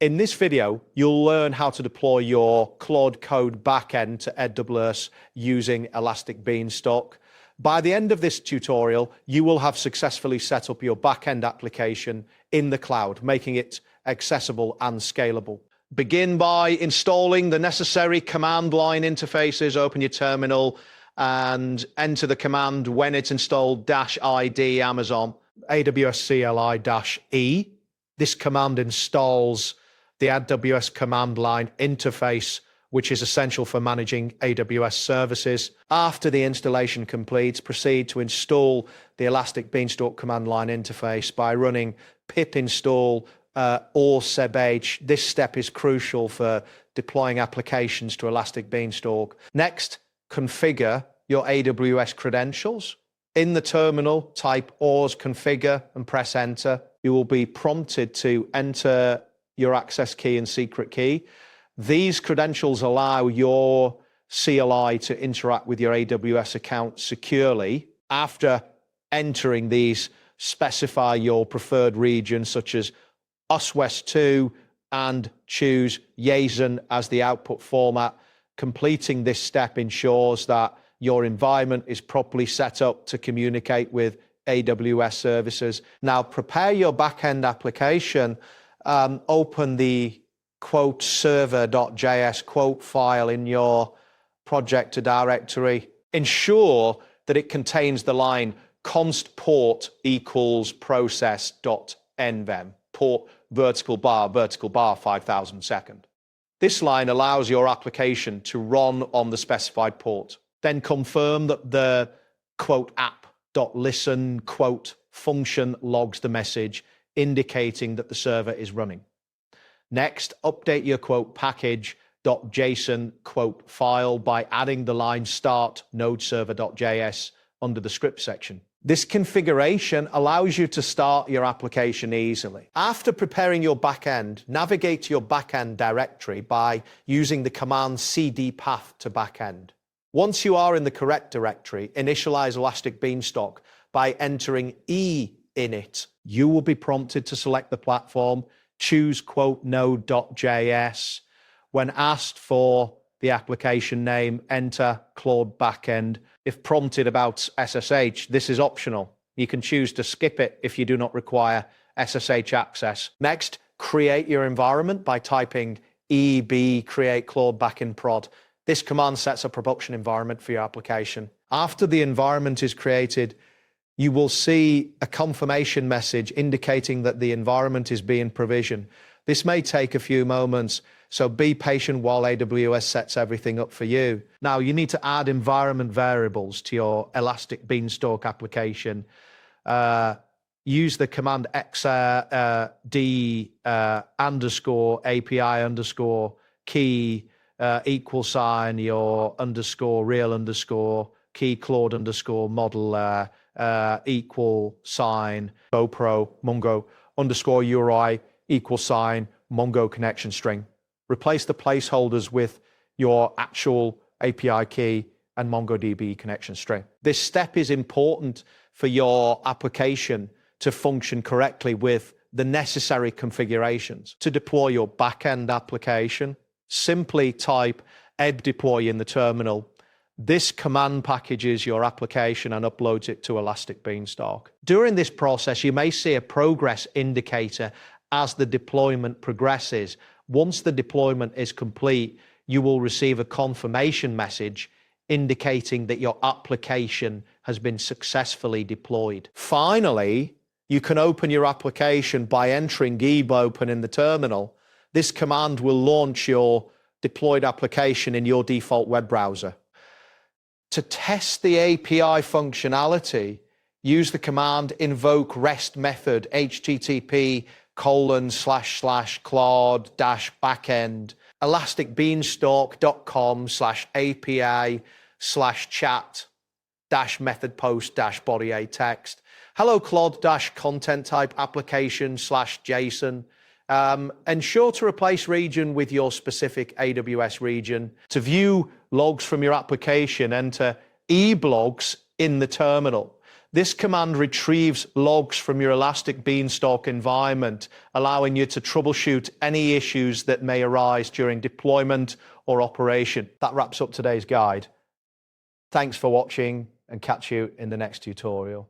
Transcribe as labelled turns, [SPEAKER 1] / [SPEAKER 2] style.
[SPEAKER 1] In this video, you'll learn how to deploy your Claude Code backend to AWS using Elastic Beanstalk. By the end of this tutorial, you will have successfully set up your backend application in the cloud, making it accessible and scalable. Begin by installing the necessary command line interfaces. Open your terminal and enter the command when it's installed -ID Amazon AWS CLI-E. This command installs the AWS command line interface, which is essential for managing AWS services. After the installation completes, proceed to install the Elastic Beanstalk command line interface by running pip install or sebh. This step is crucial for deploying applications to Elastic Beanstalk. Next, configure your AWS credentials. In the terminal, type ORS configure and press enter. You will be prompted to enter your access key and secret key. These credentials allow your CLI to interact with your AWS account securely. After entering these, specify your preferred region, such as US West 2, and choose JSON as the output format. Completing this step ensures that your environment is properly set up to communicate with AWS services. Now, prepare your backend application. Open the quote server.js quote file in your project directory. Ensure that it contains the line const port equals process.nvem, port vertical bar 5000 second. This line allows your application to run on the specified port. Then confirm that the quote app.listen quote function logs the message indicating that the server is running. Next, update your quote package.json quote file by adding the line start node server.js under the script section. This configuration allows you to start your application easily. After preparing your backend, navigate to your backend directory by using the command cd path to backend. Once you are in the correct directory, initialize Elastic Beanstalk by entering E in it. You will be prompted to select the platform, choose quote node.js. When asked for the application name, enter Claude Backend. If prompted about SSH, this is optional. You can choose to skip it if you do not require SSH access. Next, create your environment by typing EB create Claude Backend prod. This command sets a production environment for your application. After the environment is created, you will see a confirmation message indicating that the environment is being provisioned. This may take a few moments, so be patient while AWS sets everything up for you. Now, you need to add environment variables to your Elastic Beanstalk application. Use the command xd underscore API underscore key equal sign your underscore real underscore key Claude underscore model equal sign GoPro Mongo underscore URI equal sign Mongo connection string. Replace the placeholders with your actual API key and MongoDB connection string. This step is important for your application to function correctly with the necessary configurations. To deploy your backend application, simply type deploy in the terminal. This command packages your application and uploads it to Elastic Beanstalk. During this process, you may see a progress indicator as the deployment progresses. Once the deployment is complete, you will receive a confirmation message indicating that your application has been successfully deployed. Finally, you can open your application by entering ebopen in the terminal. This command will launch your deployed application in your default web browser. To test the API functionality, use the command invoke REST method http://claude-backend elasticbeanstalk.com/API/chat-method post-body a text. Hello Claude-content type application/JSON. Ensure to replace region with your specific AWS region. To view logs from your application, enter eblogs in the terminal. This command retrieves logs from your Elastic Beanstalk environment, allowing you to troubleshoot any issues that may arise during deployment or operation. That wraps up today's guide. Thanks for watching, and catch you in the next tutorial.